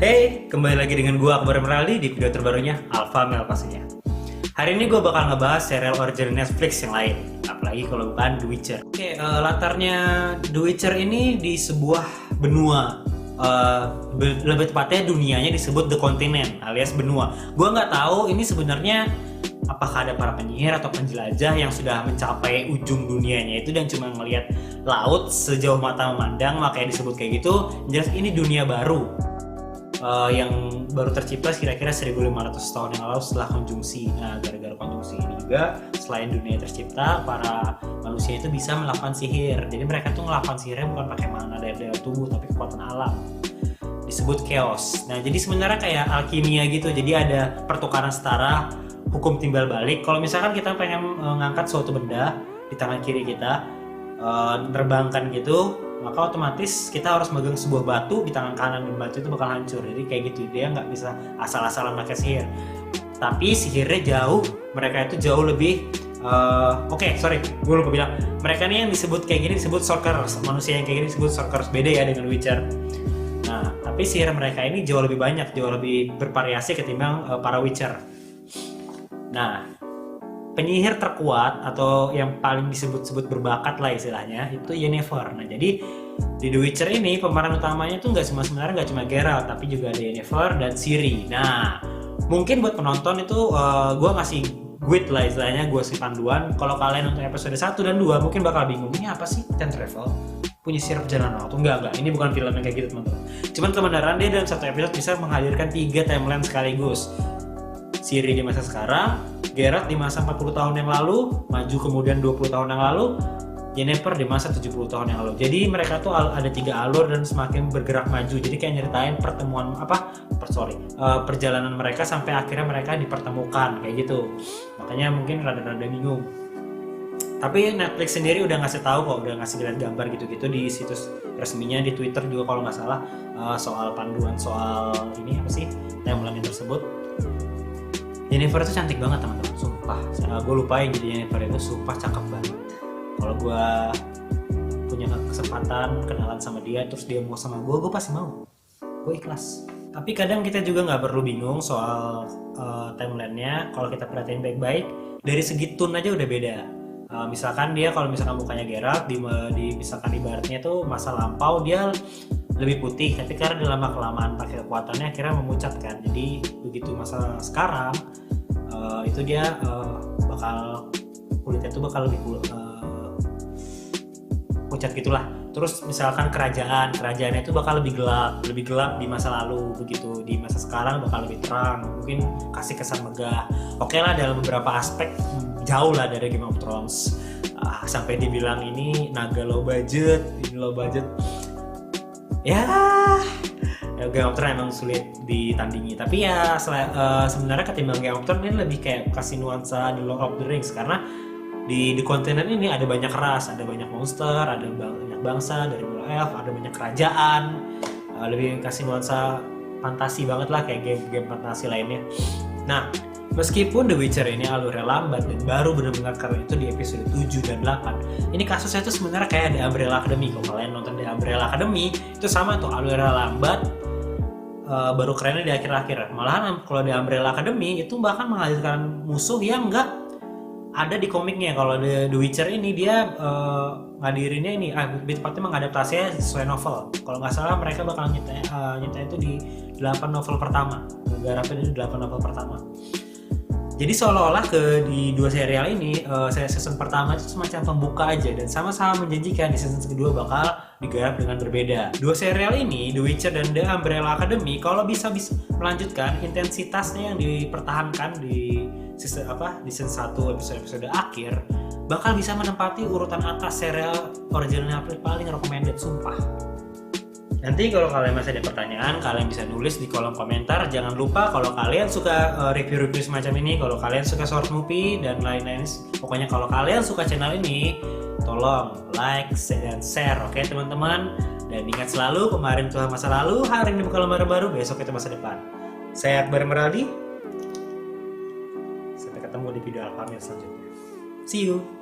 Hey, kembali lagi dengan gua Akbar Merali di video terbarunya Alpha Male pastinya. Hari ini gua bakal ngebahas serial original Netflix yang lain, apalagi kalau bukan The Witcher. Latarnya The Witcher ini di sebuah benua. Lebih tepatnya dunianya disebut The Continent alias benua. Gua nggak tahu ini sebenarnya apakah ada para penyihir atau penjelajah yang sudah mencapai ujung dunianya itu dan cuma ngelihat laut sejauh mata memandang, makanya disebut kayak gitu. Jelas ini dunia baru yang baru tercipta kira-kira 1500 tahun yang lalu setelah konjungsi. Nah, gara-gara konjungsi ini juga selain dunia tercipta, para manusia itu bisa melakukan sihir. Jadi mereka tuh melakukan sihirnya bukan pakai mana dari dalam tubuh, tapi kekuatan alam. Disebut chaos. Nah, jadi sebenarnya kayak alkimia gitu. Jadi ada pertukaran setara, hukum timbal balik. Kalau misalkan kita pengen mengangkat suatu benda di tangan kiri kita, nerbangkan gitu, maka otomatis kita harus megang sebuah batu di tangan kanan dan batu itu bakal hancur. Jadi kayak gitu, dia nggak bisa asal-asalan pakai sihir. Tapi sihirnya mereka itu jauh lebih gue lupa bilang. Mereka nih yang disebut kayak gini disebut sorcerers. Manusia yang kayak gini disebut sorcerers, beda ya dengan Witcher. Nah, tapi sihir mereka ini jauh lebih banyak, jauh lebih bervariasi ketimbang para Witcher. Nah, penyihir terkuat atau yang paling disebut-sebut berbakat lah istilahnya itu Yennefer. Nah, jadi di The Witcher ini pemeran utamanya tuh sebenarnya nggak cuma Geralt, tapi juga ada Yennefer dan Ciri. Nah, mungkin buat penonton itu gue ngasih guide lah istilahnya, gue kasih panduan. Kalau kalian nonton episode 1 dan 2 mungkin bakal bingung, ini apa sih time travel? Punya sihir perjalanan waktu? Enggak, ini bukan film yang kayak gitu teman-teman. Cuman kebenaran dia dalam satu episode bisa menghadirkan 3 timeline sekaligus. Ciri di masa sekarang, Geralt di masa 40 tahun yang lalu, maju kemudian 20 tahun yang lalu, Yennefer di masa 70 tahun yang lalu. Jadi mereka tuh ada 3 alur dan semakin bergerak maju. Jadi kayak nyeritain perjalanan mereka sampai akhirnya mereka dipertemukan kayak gitu. Makanya mungkin rada-rada bingung. Tapi Netflix sendiri udah ngasih tahu kok, udah ngasih lihat gambar gitu-gitu di situs resminya, di Twitter juga kalau nggak salah, soal panduan soal ini apa sih timeline tersebut. Yennefer itu cantik banget teman-teman, sumpah. Gue lupain jadi Yennefer itu sumpah cakep banget. Kalau gue punya kesempatan kenalan sama dia, terus dia mau sama gue pasti mau. Gue ikhlas. Tapi kadang kita juga nggak perlu bingung soal timelinenya. Kalau kita perhatiin baik-baik, dari segi tone aja udah beda. Misalkan dia kalau misalkan mukanya Geralt, misalkan ibaratnya tuh masa lampau dia lebih putih, tapi karena lama kelamaan pakai kekuatannya akhirnya memucat kan. Jadi begitu masa sekarang itu dia kulitnya tuh bakal lebih pucat gitulah. Terus misalkan kerajaannya itu bakal lebih gelap di masa lalu, begitu di masa sekarang bakal lebih terang, mungkin kasih kesan megah. Oke lah, dalam beberapa aspek jauh lah dari Game of Thrones. Sampai dibilang ini naga low budget, ini low budget. Ya Game of Thrones emang sulit ditandingi, tapi ya sebenarnya ketimbang Game of Thrones ini lebih kayak kasih nuansa di Lord of the Rings, karena di kontinent ini ada banyak ras, ada banyak monster, ada banyak bangsa dari mulai elf, ada banyak kerajaan, lebih kasih nuansa fantasi banget lah kayak game fantasi lainnya. Nah, meskipun The Witcher ini alurnya lambat dan baru benar-benar keren itu di episode 7 dan 8, ini kasusnya itu sebenarnya kayak The Umbrella Academy. Kalau kalian nonton The Umbrella Academy itu sama tuh, alurnya lambat, baru kerennya di akhir-akhir. Malahan kalau The Umbrella Academy itu bahkan menghadirkan musuh yang nggak ada di komiknya. Kalau The Witcher ini dia ngadirinnya ini lebih tepatnya mengadaptasinya sesuai novel. Kalau nggak salah mereka bakal nyetain itu di 8 novel pertama, garapnya di 8 novel pertama. Jadi seolah-olah di 2 serial ini, season pertama itu semacam pembuka aja dan sama-sama menjanjikan di season kedua bakal digarap dengan berbeda. 2 serial ini, The Witcher dan The Umbrella Academy, kalau bisa melanjutkan intensitasnya yang dipertahankan di season 1 episode akhir, bakal bisa menempati urutan atas serial original paling recommended, sumpah. Nanti kalau kalian masih ada pertanyaan, kalian bisa nulis di kolom komentar. Jangan lupa kalau kalian suka review-review semacam ini, kalau kalian suka short movie dan lain-lain, pokoknya kalau kalian suka channel ini, tolong like dan share, oke teman-teman. Dan ingat selalu, kemarin itu masa lalu, hari ini bukan lembaran baru, besok itu masa depan. Saya Akbar Merali. Sampai ketemu di video Alpha Male selanjutnya. See you.